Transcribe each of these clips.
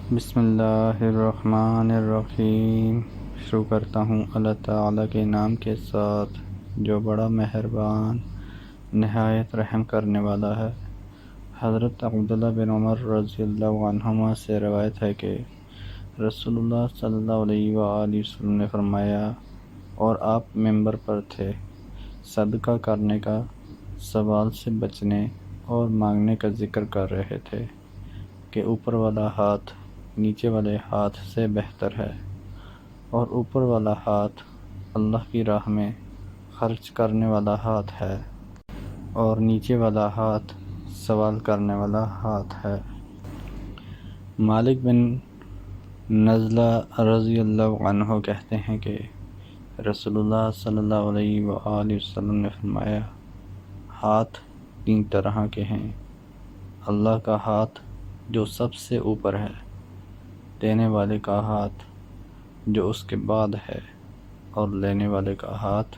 بسم اللہ الرحمن الرحیم۔ شروع کرتا ہوں اللہ تعالیٰ کے نام کے ساتھ جو بڑا مہربان نہایت رحم کرنے والا ہے۔ حضرت عبداللہ بن عمر رضی اللہ عنہما سے روایت ہے کہ رسول اللہ صلی اللہ علیہ وآلہ وسلم نے فرمایا، اور آپ ممبر پر تھے، صدقہ کرنے کا، سوال سے بچنے اور مانگنے کا ذکر کر رہے تھے کہ اوپر والا ہاتھ نیچے والے ہاتھ سے بہتر ہے، اور اوپر والا ہاتھ اللہ کی راہ میں خرچ کرنے والا ہاتھ ہے، اور نیچے والا ہاتھ سوال کرنے والا ہاتھ ہے۔ مالک بن نزلہ رضی اللہ عنہ کہتے ہیں کہ رسول اللہ صلی اللہ علیہ وآلہ وسلم نے فرمایا، ہاتھ تین طرح کے ہیں: اللہ کا ہاتھ جو سب سے اوپر ہے، دینے والے کا ہاتھ جو اس کے بعد ہے، اور لینے والے کا ہاتھ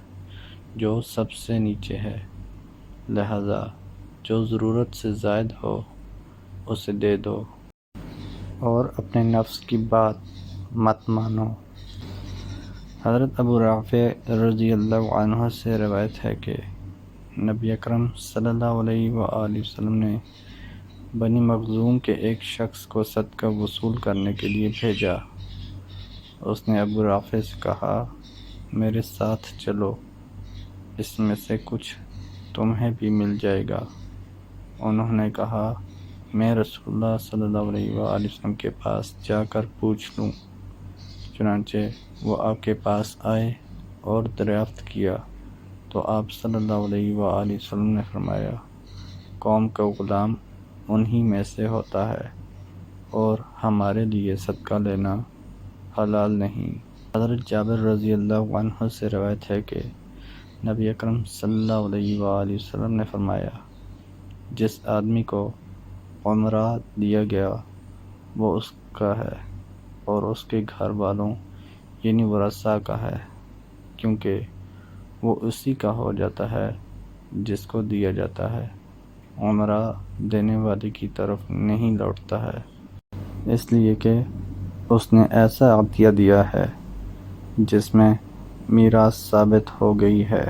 جو سب سے نیچے ہے۔ لہذا جو ضرورت سے زائد ہو اسے دے دو، اور اپنے نفس کی بات مت مانو۔ حضرت ابو رافع رضی اللہ عنہ سے روایت ہے کہ نبی اکرم صلی اللہ علیہ وآلہ وسلم نے بنی مخزوم کے ایک شخص کو صدقہ وصول کرنے کے لیے بھیجا۔ اس نے ابو رافع سے کہا، میرے ساتھ چلو، اس میں سے کچھ تمہیں بھی مل جائے گا۔ انہوں نے کہا، میں رسول اللہ صلی اللہ علیہ وآلہ وسلم کے پاس جا کر پوچھ لوں۔ چنانچہ وہ آپ کے پاس آئے اور دریافت کیا تو آپ صلی اللہ علیہ وآلہ وسلم نے فرمایا، قوم کا غلام انہی میں سے ہوتا ہے، اور ہمارے لیے صدقہ لینا حلال نہیں۔ حضرت جابر رضی اللہ عنہ سے روایت ہے کہ نبی اکرم صلی اللہ علیہ وآلہ وسلم نے فرمایا، جس آدمی کو عمرہ دیا گیا وہ اس کا ہے، اور اس کے گھر والوں یعنی ورثاء کا ہے، کیونکہ وہ اسی کا ہو جاتا ہے جس کو دیا جاتا ہے، عمرہ دینے والے کی طرف نہیں لوٹتا ہے، اس لیے کہ اس نے ایسا عطیہ دیا ہے جس میں میراث ثابت ہو گئی ہے۔